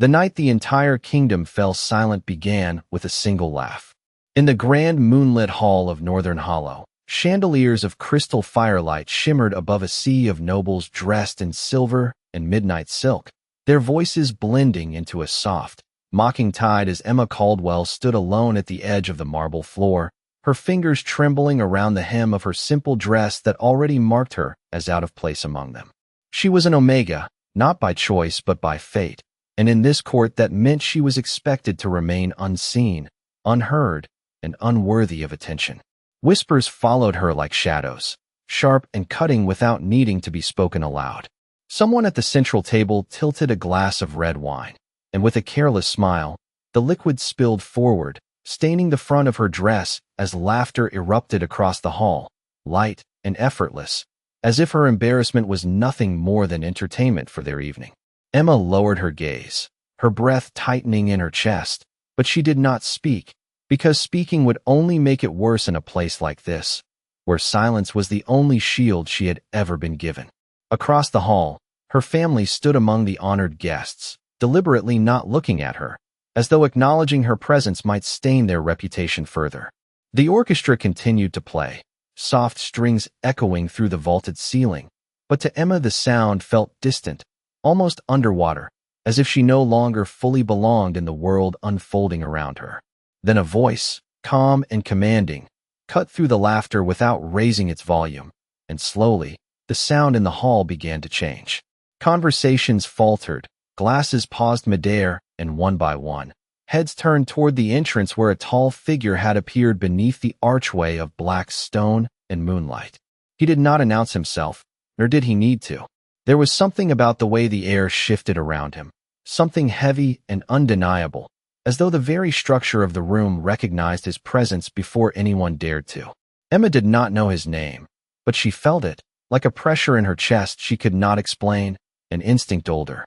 The night the entire kingdom fell silent began with a single laugh. In the grand moonlit hall of Northern Hollow, chandeliers of crystal firelight shimmered above a sea of nobles dressed in silver and midnight silk, their voices blending into a soft, mocking tide as Emma Caldwell stood alone at the edge of the marble floor, her fingers trembling around the hem of her simple dress that already marked her as out of place among them. She was an Omega, not by choice but by fate, and in this court that meant she was expected to remain unseen, unheard, and unworthy of attention. Whispers followed her like shadows, sharp and cutting without needing to be spoken aloud. Someone at the central table tilted a glass of red wine, and with a careless smile, the liquid spilled forward, staining the front of her dress as laughter erupted across the hall, light and effortless, as if her embarrassment was nothing more than entertainment for their evening. Emma lowered her gaze, her breath tightening in her chest, but she did not speak, because speaking would only make it worse in a place like this, where silence was the only shield she had ever been given. Across the hall, her family stood among the honored guests, deliberately not looking at her, as though acknowledging her presence might stain their reputation further. The orchestra continued to play, soft strings echoing through the vaulted ceiling, but to Emma the sound felt distant, almost underwater, as if she no longer fully belonged in the world unfolding around her. Then a voice, calm and commanding, cut through the laughter without raising its volume, and slowly, the sound in the hall began to change. Conversations faltered, glasses paused midair, and one by one, heads turned toward the entrance where a tall figure had appeared beneath the archway of black stone and moonlight. He did not announce himself, nor did he need to. There was something about the way the air shifted around him, something heavy and undeniable, as though the very structure of the room recognized his presence before anyone dared to. Emma did not know his name, but she felt it, like a pressure in her chest she could not explain, an instinct older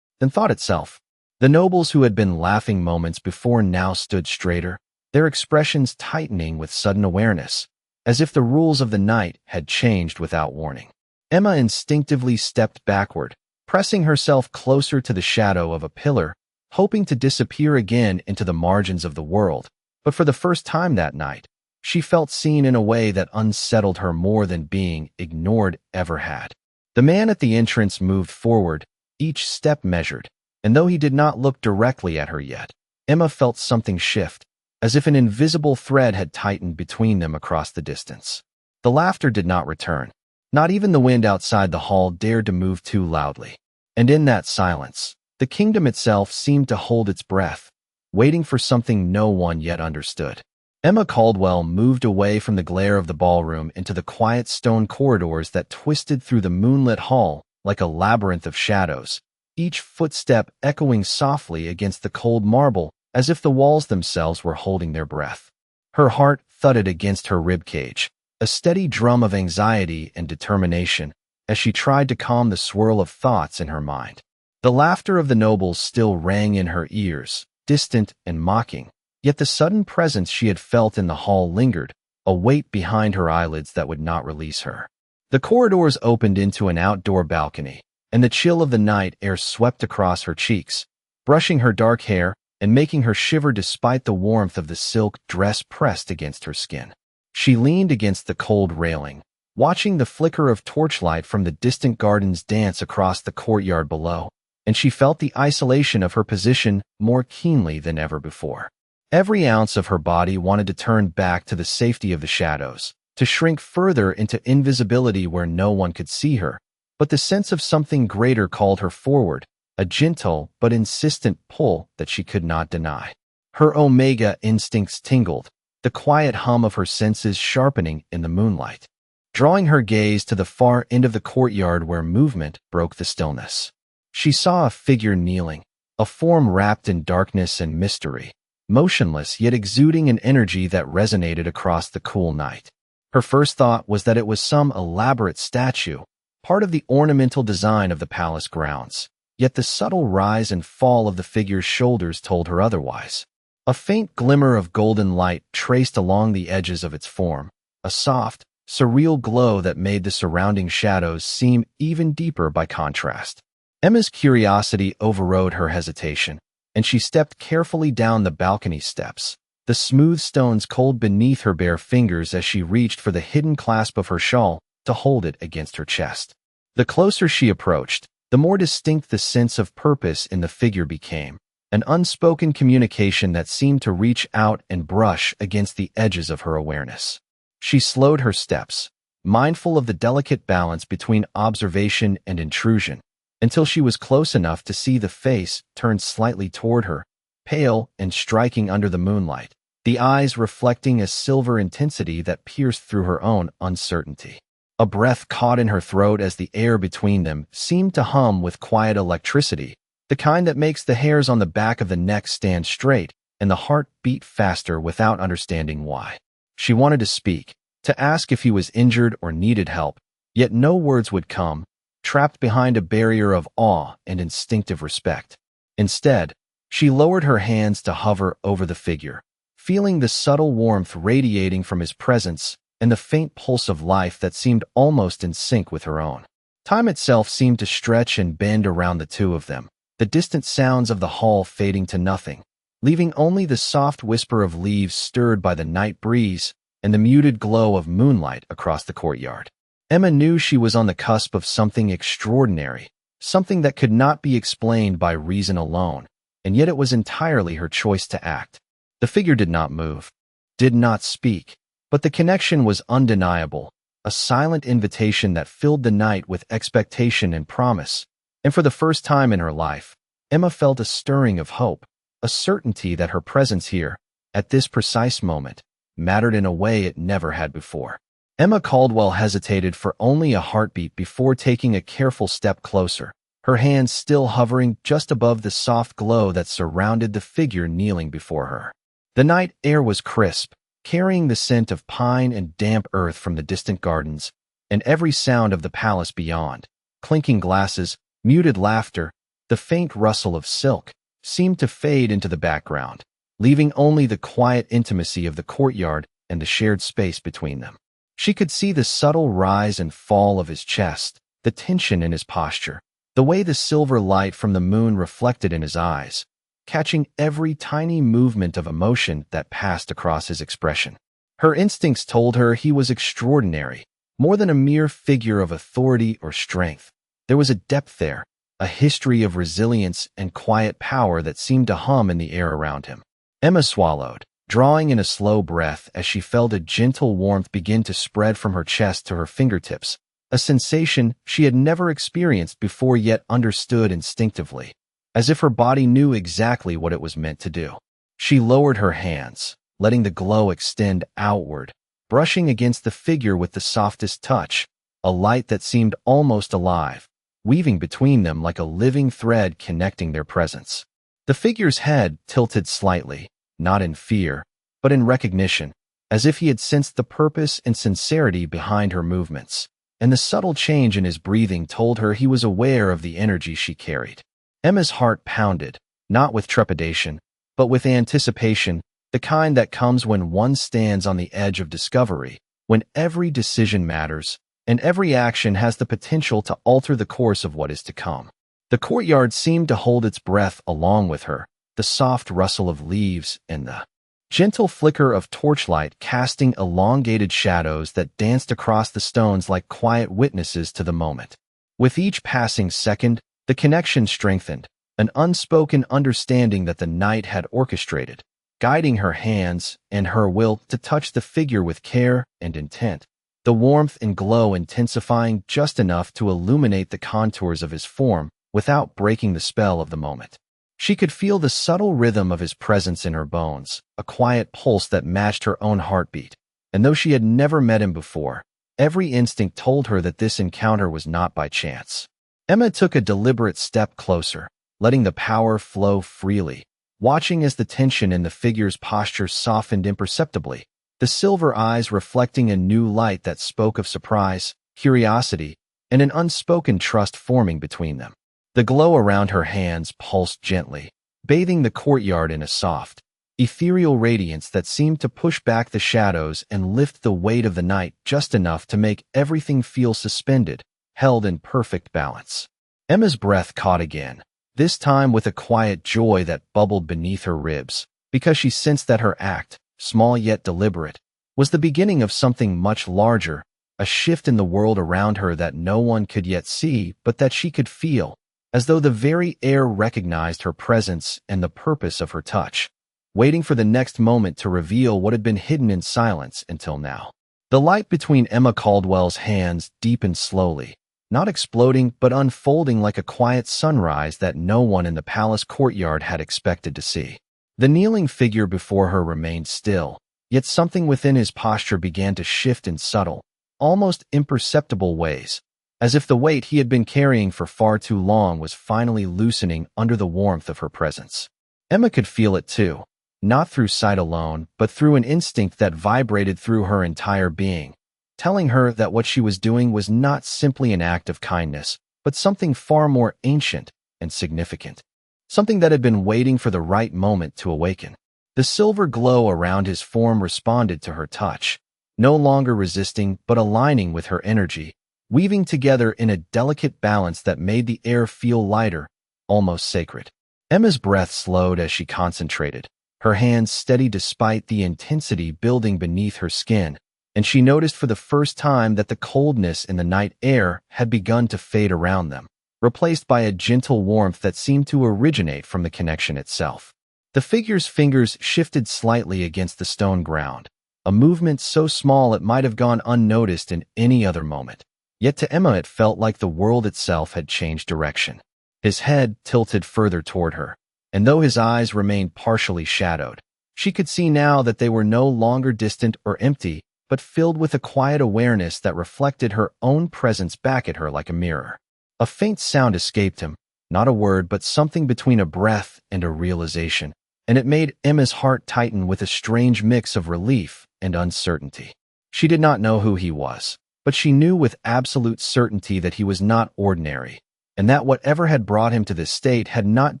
than thought itself. The nobles who had been laughing moments before now stood straighter, their expressions tightening with sudden awareness, as if the rules of the night had changed without warning. Emma instinctively stepped backward, pressing herself closer to the shadow of a pillar, hoping to disappear again into the margins of the world, but for the first time that night, she felt seen in a way that unsettled her more than being ignored ever had. The man at the entrance moved forward, each step measured, and though he did not look directly at her yet, Emma felt something shift, as if an invisible thread had tightened between them across the distance. The laughter did not return. Not even the wind outside the hall dared to move too loudly. And in that silence, the kingdom itself seemed to hold its breath, waiting for something no one yet understood. Emma Caldwell moved away from the glare of the ballroom into the quiet stone corridors that twisted through the moonlit hall like a labyrinth of shadows, each footstep echoing softly against the cold marble as if the walls themselves were holding their breath. Her heart thudded against her ribcage, a steady drum of anxiety and determination, as she tried to calm the swirl of thoughts in her mind. The laughter of the nobles still rang in her ears, distant and mocking, yet the sudden presence she had felt in the hall lingered, a weight behind her eyelids that would not release her. The corridors opened into an outdoor balcony, and the chill of the night air swept across her cheeks, brushing her dark hair and making her shiver despite the warmth of the silk dress pressed against her skin. She leaned against the cold railing, watching the flicker of torchlight from the distant gardens dance across the courtyard below, and she felt the isolation of her position more keenly than ever before. Every ounce of her body wanted to turn back to the safety of the shadows, to shrink further into invisibility where no one could see her, but the sense of something greater called her forward, a gentle but insistent pull that she could not deny. Her Omega instincts tingled, the quiet hum of her senses sharpening in the moonlight, drawing her gaze to the far end of the courtyard where movement broke the stillness. She saw a figure kneeling, a form wrapped in darkness and mystery, motionless yet exuding an energy that resonated across the cool night. Her first thought was that it was some elaborate statue, part of the ornamental design of the palace grounds, yet the subtle rise and fall of the figure's shoulders told her otherwise. A faint glimmer of golden light traced along the edges of its form, a soft, surreal glow that made the surrounding shadows seem even deeper by contrast. Emma's curiosity overrode her hesitation, and she stepped carefully down the balcony steps, the smooth stones cold beneath her bare fingers as she reached for the hidden clasp of her shawl to hold it against her chest. The closer she approached, the more distinct the sense of purpose in the figure became, an unspoken communication that seemed to reach out and brush against the edges of her awareness. She slowed her steps, mindful of the delicate balance between observation and intrusion, until she was close enough to see the face turned slightly toward her, pale and striking under the moonlight, the eyes reflecting a silver intensity that pierced through her own uncertainty. A breath caught in her throat as the air between them seemed to hum with quiet electricity, the kind that makes the hairs on the back of the neck stand straight and the heart beat faster without understanding why. She wanted to speak, to ask if he was injured or needed help, yet no words would come, trapped behind a barrier of awe and instinctive respect. Instead, she lowered her hands to hover over the figure, feeling the subtle warmth radiating from his presence and the faint pulse of life that seemed almost in sync with her own. Time itself seemed to stretch and bend around the two of them, the distant sounds of the hall fading to nothing, leaving only the soft whisper of leaves stirred by the night breeze and the muted glow of moonlight across the courtyard. Emma knew she was on the cusp of something extraordinary, something that could not be explained by reason alone, and yet it was entirely her choice to act. The figure did not move, did not speak, but the connection was undeniable, a silent invitation that filled the night with expectation and promise. And for the first time in her life, Emma felt a stirring of hope, a certainty that her presence here, at this precise moment, mattered in a way it never had before. Emma Caldwell hesitated for only a heartbeat before taking a careful step closer, her hands still hovering just above the soft glow that surrounded the figure kneeling before her. The night air was crisp, carrying the scent of pine and damp earth from the distant gardens, and every sound of the palace beyond, clinking glasses, muted laughter, the faint rustle of silk, seemed to fade into the background, leaving only the quiet intimacy of the courtyard and the shared space between them. She could see the subtle rise and fall of his chest, the tension in his posture, the way the silver light from the moon reflected in his eyes, catching every tiny movement of emotion that passed across his expression. Her instincts told her he was extraordinary, more than a mere figure of authority or strength. There was a depth there, a history of resilience and quiet power that seemed to hum in the air around him. Emma swallowed, drawing in a slow breath as she felt a gentle warmth begin to spread from her chest to her fingertips, a sensation she had never experienced before yet understood instinctively, as if her body knew exactly what it was meant to do. She lowered her hands, letting the glow extend outward, brushing against the figure with the softest touch, a light that seemed almost alive, weaving between them like a living thread connecting their presence. The figure's head tilted slightly, not in fear, but in recognition, as if he had sensed the purpose and sincerity behind her movements, and the subtle change in his breathing told her he was aware of the energy she carried. Emma's heart pounded, not with trepidation, but with anticipation, the kind that comes when one stands on the edge of discovery, when every decision matters, and every action has the potential to alter the course of what is to come. The courtyard seemed to hold its breath along with her, the soft rustle of leaves and the gentle flicker of torchlight casting elongated shadows that danced across the stones like quiet witnesses to the moment. With each passing second, the connection strengthened, an unspoken understanding that the night had orchestrated, guiding her hands and her will to touch the figure with care and intent, the warmth and glow intensifying just enough to illuminate the contours of his form without breaking the spell of the moment. She could feel the subtle rhythm of his presence in her bones, a quiet pulse that matched her own heartbeat, and though she had never met him before, every instinct told her that this encounter was not by chance. Emma took a deliberate step closer, letting the power flow freely, watching as the tension in the figure's posture softened imperceptibly, the silver eyes reflecting a new light that spoke of surprise, curiosity, and an unspoken trust forming between them. The glow around her hands pulsed gently, bathing the courtyard in a soft, ethereal radiance that seemed to push back the shadows and lift the weight of the night just enough to make everything feel suspended, held in perfect balance. Emma's breath caught again, this time with a quiet joy that bubbled beneath her ribs, because she sensed that her act, small yet deliberate, was the beginning of something much larger, a shift in the world around her that no one could yet see but that she could feel, as though the very air recognized her presence and the purpose of her touch, waiting for the next moment to reveal what had been hidden in silence until now. The light between Emma Caldwell's hands deepened slowly, not exploding but unfolding like a quiet sunrise that no one in the palace courtyard had expected to see. The kneeling figure before her remained still, yet something within his posture began to shift in subtle, almost imperceptible ways, as if the weight he had been carrying for far too long was finally loosening under the warmth of her presence. Emma could feel it too, not through sight alone, but through an instinct that vibrated through her entire being, telling her that what she was doing was not simply an act of kindness, but something far more ancient and significant, something that had been waiting for the right moment to awaken. The silver glow around his form responded to her touch, no longer resisting but aligning with her energy, weaving together in a delicate balance that made the air feel lighter, almost sacred. Emma's breath slowed as she concentrated, her hands steady despite the intensity building beneath her skin, and she noticed for the first time that the coldness in the night air had begun to fade around them, replaced by a gentle warmth that seemed to originate from the connection itself. The figure's fingers shifted slightly against the stone ground, a movement so small it might have gone unnoticed in any other moment. Yet to Emma it felt like the world itself had changed direction. His head tilted further toward her, and though his eyes remained partially shadowed, she could see now that they were no longer distant or empty, but filled with a quiet awareness that reflected her own presence back at her like a mirror. A faint sound escaped him, not a word but something between a breath and a realization, and it made Emma's heart tighten with a strange mix of relief and uncertainty. She did not know who he was, but she knew with absolute certainty that he was not ordinary, and that whatever had brought him to this state had not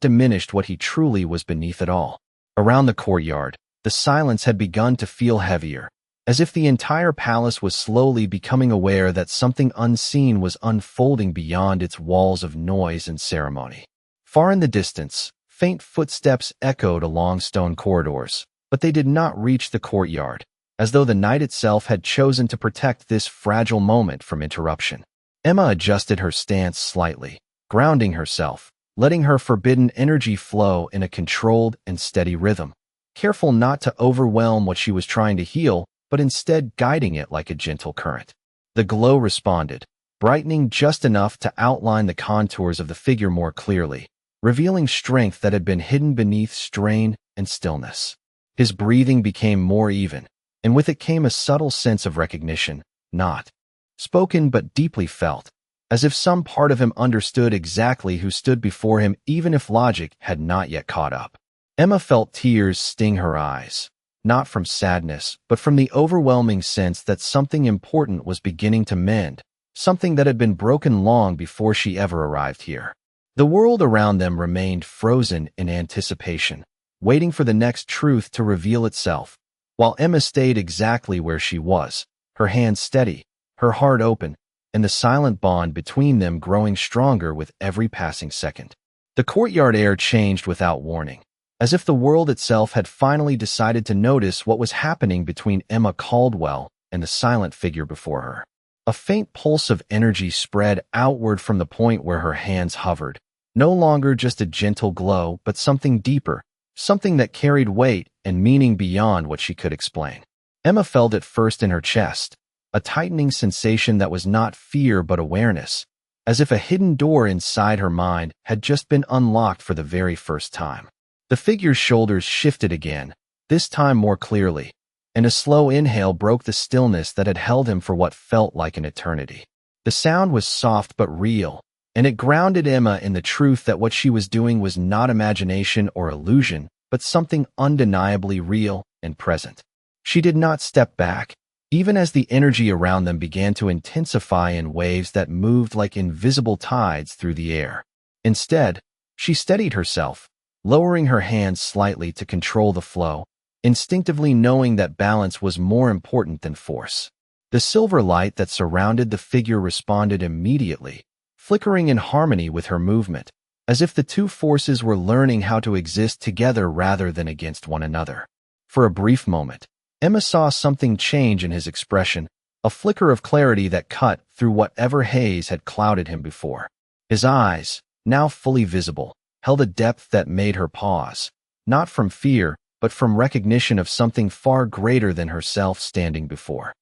diminished what he truly was beneath it all. Around the courtyard, the silence had begun to feel heavier, as if the entire palace was slowly becoming aware that something unseen was unfolding beyond its walls of noise and ceremony. Far in the distance, faint footsteps echoed along stone corridors, but they did not reach the courtyard, as though the night itself had chosen to protect this fragile moment from interruption. Emma adjusted her stance slightly, grounding herself, letting her forbidden energy flow in a controlled and steady rhythm, careful not to overwhelm what she was trying to heal, but instead guiding it like a gentle current. The glow responded, brightening just enough to outline the contours of the figure more clearly, revealing strength that had been hidden beneath strain and stillness. His breathing became more even, and with it came a subtle sense of recognition, not spoken but deeply felt, as if some part of him understood exactly who stood before him even if logic had not yet caught up. Emma felt tears sting her eyes, not from sadness, but from the overwhelming sense that something important was beginning to mend, something that had been broken long before she ever arrived here. The world around them remained frozen in anticipation, waiting for the next truth to reveal itself, while Emma stayed exactly where she was, her hands steady, her heart open, and the silent bond between them growing stronger with every passing second. The courtyard air changed without warning, as if the world itself had finally decided to notice what was happening between Emma Caldwell and the silent figure before her. A faint pulse of energy spread outward from the point where her hands hovered, no longer just a gentle glow, but something deeper, something that carried weight and meaning beyond what she could explain. Emma felt it first in her chest, a tightening sensation that was not fear but awareness, as if a hidden door inside her mind had just been unlocked for the very first time. The figure's shoulders shifted again, this time more clearly, and a slow inhale broke the stillness that had held him for what felt like an eternity. The sound was soft but real, and it grounded Emma in the truth that what she was doing was not imagination or illusion, but something undeniably real and present. She did not step back, even as the energy around them began to intensify in waves that moved like invisible tides through the air. Instead, she steadied herself, lowering her hands slightly to control the flow, instinctively knowing that balance was more important than force. The silver light that surrounded the figure responded immediately, flickering in harmony with her movement, as if the two forces were learning how to exist together rather than against one another. For a brief moment, Emma saw something change in his expression, a flicker of clarity that cut through whatever haze had clouded him before. His eyes, now fully visible, held a depth that made her pause, not from fear, but from recognition of something far greater than herself standing before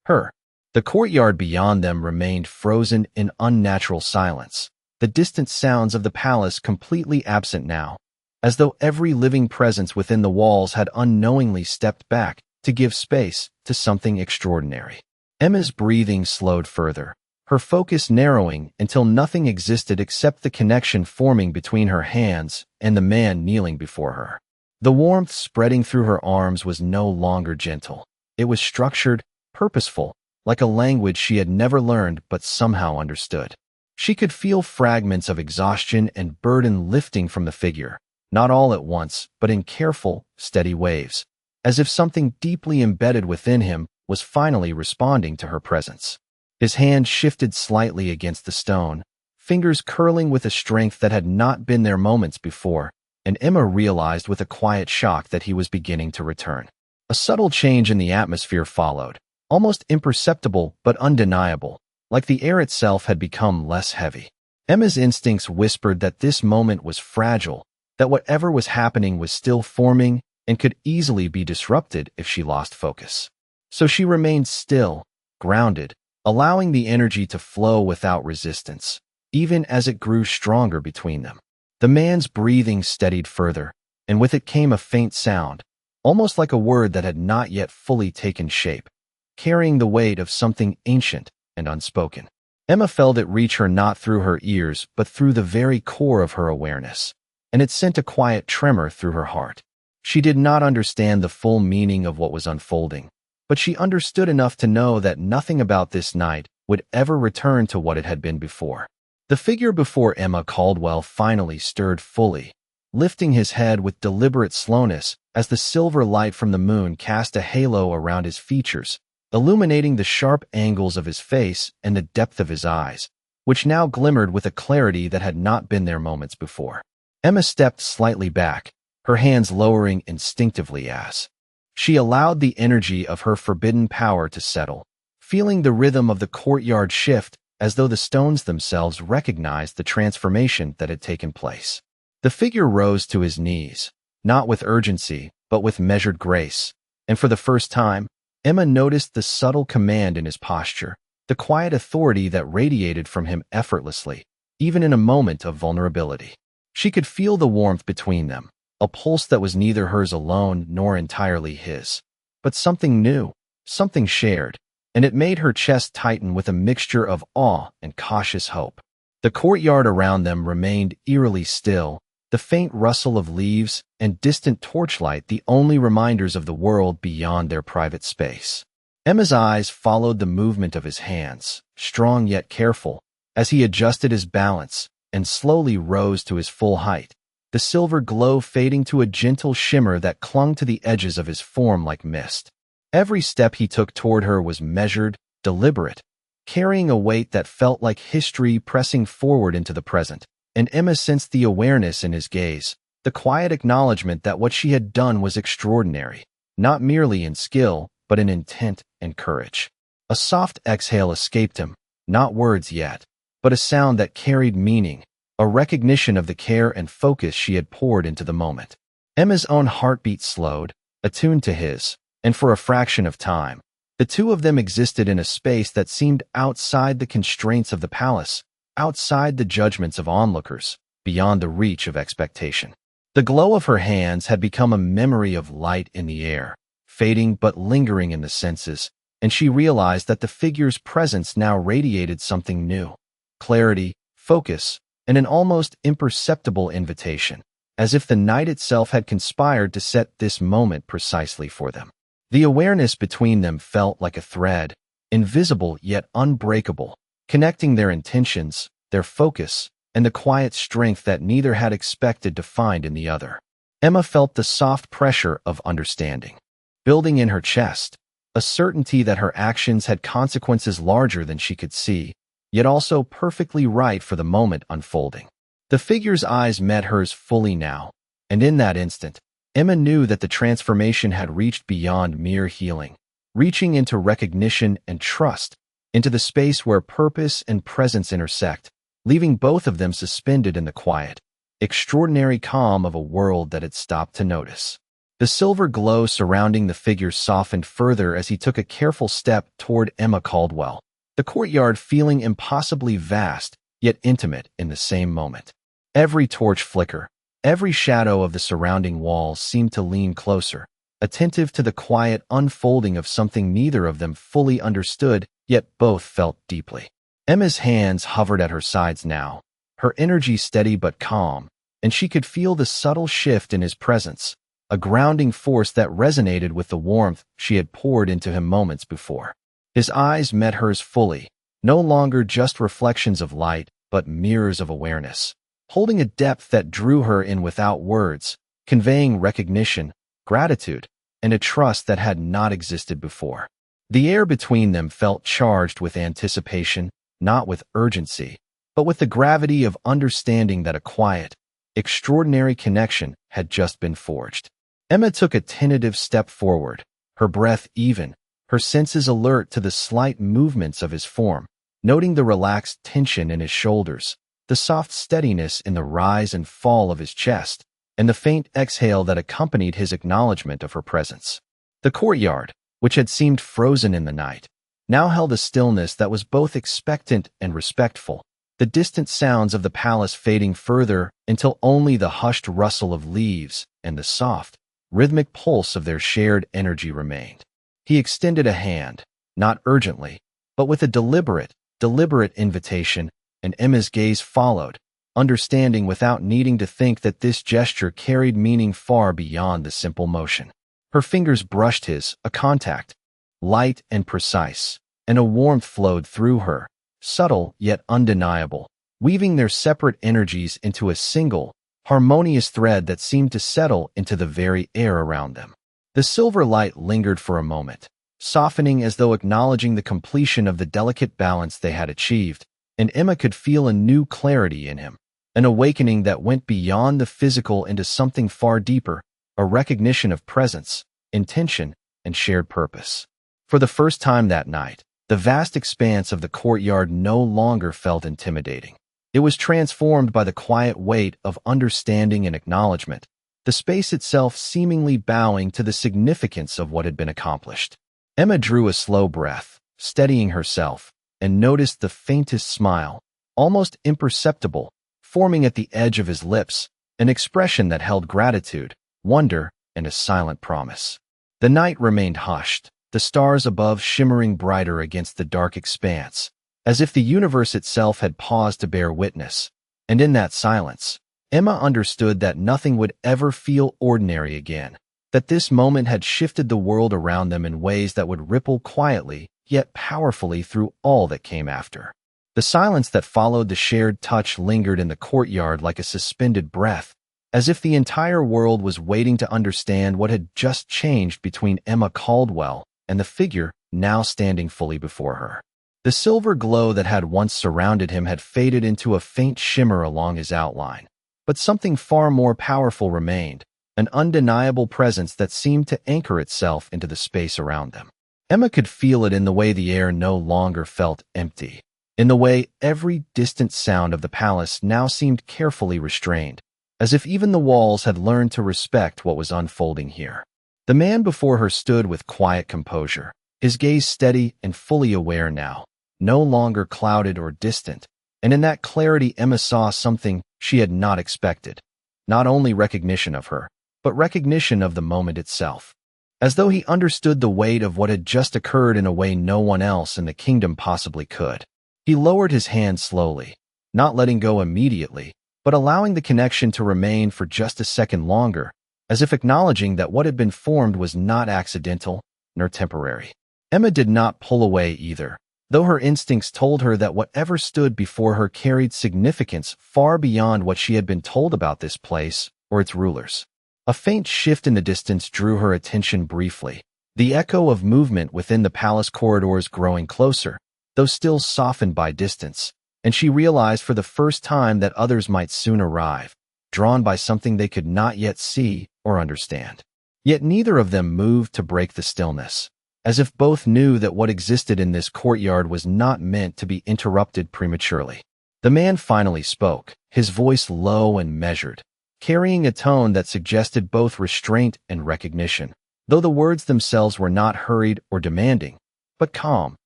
her. The courtyard beyond them remained frozen in unnatural silence, the distant sounds of the palace completely absent now, as though every living presence within the walls had unknowingly stepped back to give space to something extraordinary. Emma's breathing slowed further, her focus narrowing until nothing existed except the connection forming between her hands and the man kneeling before her. The warmth spreading through her arms was no longer gentle. It was structured, purposeful, like a language she had never learned but somehow understood. She could feel fragments of exhaustion and burden lifting from the figure, not all at once, but in careful, steady waves, as if something deeply embedded within him was finally responding to her presence. His hand shifted slightly against the stone, fingers curling with a strength that had not been there moments before, and Emma realized with a quiet shock that he was beginning to return. A subtle change in the atmosphere followed, almost imperceptible but undeniable, like the air itself had become less heavy. Emma's instincts whispered that this moment was fragile, that whatever was happening was still forming and could easily be disrupted if she lost focus. So she remained still, grounded, allowing the energy to flow without resistance, even as it grew stronger between them. The man's breathing steadied further, and with it came a faint sound, almost like a word that had not yet fully taken shape, carrying the weight of something ancient and unspoken. Emma felt it reach her not through her ears but through the very core of her awareness, and it sent a quiet tremor through her heart. She did not understand the full meaning of what was unfolding, but she understood enough to know that nothing about this night would ever return to what it had been before. The figure before Emma Caldwell finally stirred fully, lifting his head with deliberate slowness as the silver light from the moon cast a halo around his features, illuminating the sharp angles of his face and the depth of his eyes, which now glimmered with a clarity that had not been there moments before. Emma stepped slightly back, her hands lowering instinctively as she allowed the energy of her forbidden power to settle, feeling the rhythm of the courtyard shift as though the stones themselves recognized the transformation that had taken place. The figure rose to his knees, not with urgency, but with measured grace, and for the first time, Emma noticed the subtle command in his posture, the quiet authority that radiated from him effortlessly, even in a moment of vulnerability. She could feel the warmth between them, a pulse that was neither hers alone nor entirely his, but something new, something shared, and it made her chest tighten with a mixture of awe and cautious hope. The courtyard around them remained eerily still, the faint rustle of leaves and distant torchlight the only reminders of the world beyond their private space. Emma's eyes followed the movement of his hands, strong yet careful, as he adjusted his balance and slowly rose to his full height, the silver glow fading to a gentle shimmer that clung to the edges of his form like mist. Every step he took toward her was measured, deliberate, carrying a weight that felt like history pressing forward into the present, and Emma sensed the awareness in his gaze, the quiet acknowledgment that what she had done was extraordinary, not merely in skill, but in intent and courage. A soft exhale escaped him, not words yet, but a sound that carried meaning, a recognition of the care and focus she had poured into the moment. Emma's own heartbeat slowed, attuned to his, and for a fraction of time, the two of them existed in a space that seemed outside the constraints of the palace, outside the judgments of onlookers, beyond the reach of expectation. The glow of her hands had become a memory of light in the air, fading but lingering in the senses, and she realized that the figure's presence now radiated something new: clarity, focus, and an almost imperceptible invitation, as if the night itself had conspired to set this moment precisely for them. The awareness between them felt like a thread, invisible yet unbreakable, connecting their intentions, their focus, and the quiet strength that neither had expected to find in the other. Emma felt the soft pressure of understanding building in her chest, a certainty that her actions had consequences larger than she could see, yet also perfectly right for the moment unfolding. The figure's eyes met hers fully now, and in that instant, Emma knew that the transformation had reached beyond mere healing, reaching into recognition and trust, into the space where purpose and presence intersect, leaving both of them suspended in the quiet, extraordinary calm of a world that had stopped to notice. The silver glow surrounding the figure softened further as he took a careful step toward Emma Caldwell, the courtyard feeling impossibly vast, yet intimate in the same moment. Every torch flicker, every shadow of the surrounding walls seemed to lean closer, attentive to the quiet unfolding of something neither of them fully understood, yet both felt deeply. Emma's hands hovered at her sides now, her energy steady but calm, and she could feel the subtle shift in his presence, a grounding force that resonated with the warmth she had poured into him moments before. His eyes met hers fully, no longer just reflections of light, but mirrors of awareness, holding a depth that drew her in without words, conveying recognition, gratitude, and a trust that had not existed before. The air between them felt charged with anticipation, not with urgency, but with the gravity of understanding that a quiet, extraordinary connection had just been forged. Emma took a tentative step forward, her breath even, her senses alert to the slight movements of his form, noting the relaxed tension in his shoulders, the soft steadiness in the rise and fall of his chest, and the faint exhale that accompanied his acknowledgment of her presence. The courtyard, which had seemed frozen in the night, now held a stillness that was both expectant and respectful, the distant sounds of the palace fading further until only the hushed rustle of leaves and the soft, rhythmic pulse of their shared energy remained. He extended a hand, not urgently, but with a deliberate invitation, and Emma's gaze followed, understanding without needing to think that this gesture carried meaning far beyond the simple motion. Her fingers brushed his, a contact, light and precise, and a warmth flowed through her, subtle yet undeniable, weaving their separate energies into a single, harmonious thread that seemed to settle into the very air around them. The silver light lingered for a moment, softening as though acknowledging the completion of the delicate balance they had achieved, and Emma could feel a new clarity in him, an awakening that went beyond the physical into something far deeper, a recognition of presence, intention, and shared purpose. For the first time that night, the vast expanse of the courtyard no longer felt intimidating. It was transformed by the quiet weight of understanding and acknowledgment, the space itself seemingly bowing to the significance of what had been accomplished. Emma drew a slow breath, steadying herself, and noticed the faintest smile, almost imperceptible, forming at the edge of his lips, an expression that held gratitude, wonder, and a silent promise. The night remained hushed, the stars above shimmering brighter against the dark expanse, as if the universe itself had paused to bear witness, and in that silence, Emma understood that nothing would ever feel ordinary again, that this moment had shifted the world around them in ways that would ripple quietly, yet powerfully through all that came after. The silence that followed the shared touch lingered in the courtyard like a suspended breath, as if the entire world was waiting to understand what had just changed between Emma Caldwell and the figure now standing fully before her. The silver glow that had once surrounded him had faded into a faint shimmer along his outline, but something far more powerful remained, an undeniable presence that seemed to anchor itself into the space around them. Emma could feel it in the way the air no longer felt empty, in the way every distant sound of the palace now seemed carefully restrained, as if even the walls had learned to respect what was unfolding here. The man before her stood with quiet composure, his gaze steady and fully aware now, no longer clouded or distant, and in that clarity Emma saw something she had not expected, not only recognition of her, but recognition of the moment itself. As though he understood the weight of what had just occurred in a way no one else in the kingdom possibly could. He lowered his hand slowly, not letting go immediately, but allowing the connection to remain for just a second longer, as if acknowledging that what had been formed was not accidental nor temporary. Emma did not pull away either, though her instincts told her that whatever stood before her carried significance far beyond what she had been told about this place or its rulers. A faint shift in the distance drew her attention briefly, the echo of movement within the palace corridors growing closer, though still softened by distance, and she realized for the first time that others might soon arrive, drawn by something they could not yet see or understand. Yet neither of them moved to break the stillness, as if both knew that what existed in this courtyard was not meant to be interrupted prematurely. The man finally spoke, his voice low and measured, carrying a tone that suggested both restraint and recognition, though the words themselves were not hurried or demanding, but calm,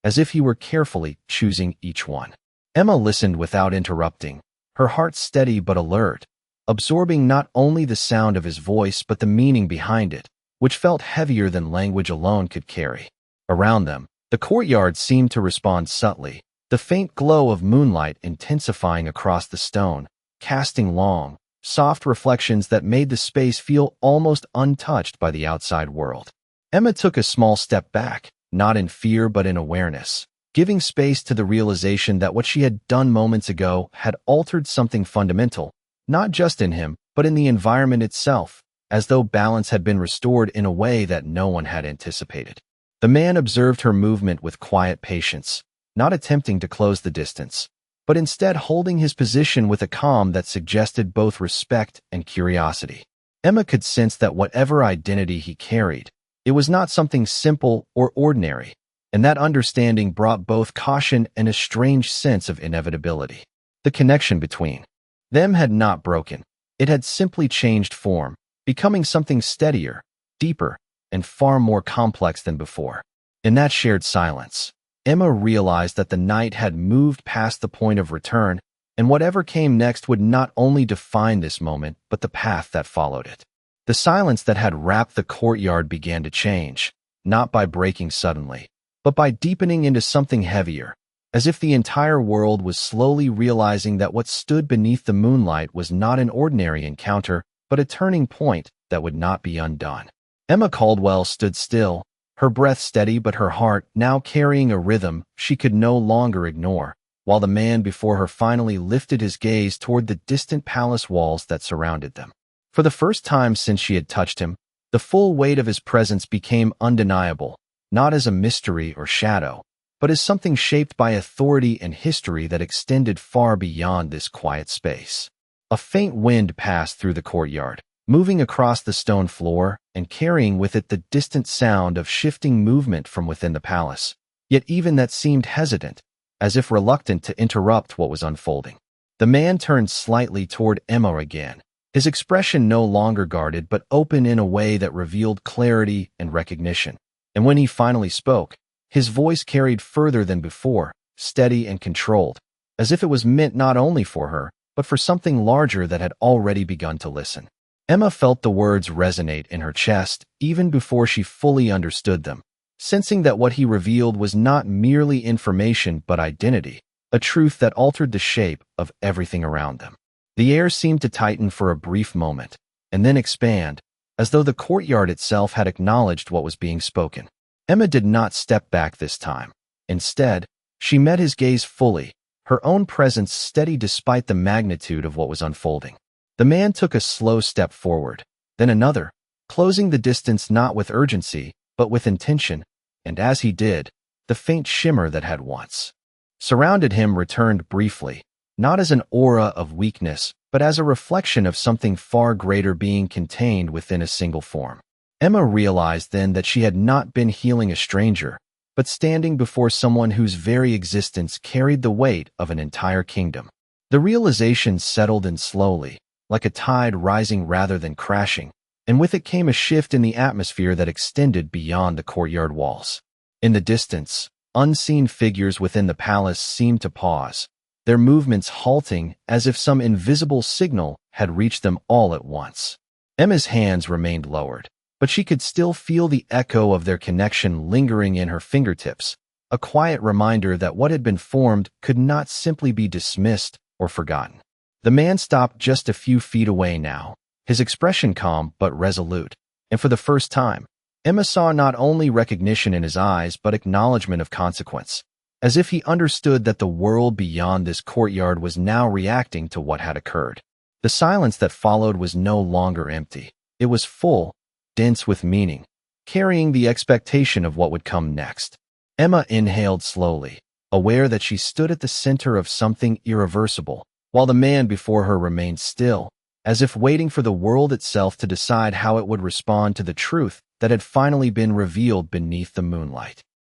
as if he were carefully choosing each one. Emma listened without interrupting, her heart steady but alert, absorbing not only the sound of his voice but the meaning behind it, which felt heavier than language alone could carry. Around them, the courtyard seemed to respond subtly, the faint glow of moonlight intensifying across the stone, casting long, soft reflections that made the space feel almost untouched by the outside world. Emma took a small step back, not in fear but in awareness, giving space to the realization that what she had done moments ago had altered something fundamental, not just in him, but in the environment itself, as though balance had been restored in a way that no one had anticipated. The man observed her movement with quiet patience, not attempting to close the distance, but instead holding his position with a calm that suggested both respect and curiosity. Emma could sense that whatever identity he carried, it was not something simple or ordinary, and that understanding brought both caution and a strange sense of inevitability. The connection between them had not broken. It had simply changed form, becoming something steadier, deeper, and far more complex than before. In that shared silence, Emma realized that the night had moved past the point of return, and whatever came next would not only define this moment, but the path that followed it. The silence that had wrapped the courtyard began to change, not by breaking suddenly, but by deepening into something heavier, as if the entire world was slowly realizing that what stood beneath the moonlight was not an ordinary encounter, but a turning point that would not be undone. Emma Caldwell stood still, her breath steady but her heart now carrying a rhythm she could no longer ignore, while the man before her finally lifted his gaze toward the distant palace walls that surrounded them. For the first time since she had touched him, the full weight of his presence became undeniable, not as a mystery or shadow, but as something shaped by authority and history that extended far beyond this quiet space. A faint wind passed through the courtyard, moving across the stone floor and carrying with it the distant sound of shifting movement from within the palace, yet even that seemed hesitant, as if reluctant to interrupt what was unfolding. The man turned slightly toward Emma again, his expression no longer guarded but open in a way that revealed clarity and recognition. And when he finally spoke, his voice carried further than before, steady and controlled, as if it was meant not only for her, but for something larger that had already begun to listen. Emma felt the words resonate in her chest even before she fully understood them, sensing that what he revealed was not merely information but identity, a truth that altered the shape of everything around them. The air seemed to tighten for a brief moment, and then expand, as though the courtyard itself had acknowledged what was being spoken. Emma did not step back this time. Instead, she met his gaze fully, her own presence steady despite the magnitude of what was unfolding. The man took a slow step forward, then another, closing the distance not with urgency, but with intention, and as he did, the faint shimmer that had once surrounded him returned briefly, not as an aura of weakness, but as a reflection of something far greater being contained within a single form. Emma realized then that she had not been healing a stranger, but standing before someone whose very existence carried the weight of an entire kingdom. The realization settled in slowly, like a tide rising rather than crashing, and with it came a shift in the atmosphere that extended beyond the courtyard walls. In the distance, unseen figures within the palace seemed to pause, their movements halting as if some invisible signal had reached them all at once. Emma's hands remained lowered, but she could still feel the echo of their connection lingering in her fingertips, a quiet reminder that what had been formed could not simply be dismissed or forgotten. The man stopped just a few feet away now, his expression calm but resolute, and for the first time, Emma saw not only recognition in his eyes but acknowledgment of consequence, as if he understood that the world beyond this courtyard was now reacting to what had occurred. The silence that followed was no longer empty. It was full, dense with meaning, carrying the expectation of what would come next. Emma inhaled slowly, aware that she stood at the center of something irreversible, while the man before her remained still, as if waiting for the world itself to decide how it would respond to the truth that had finally been revealed beneath the moonlight.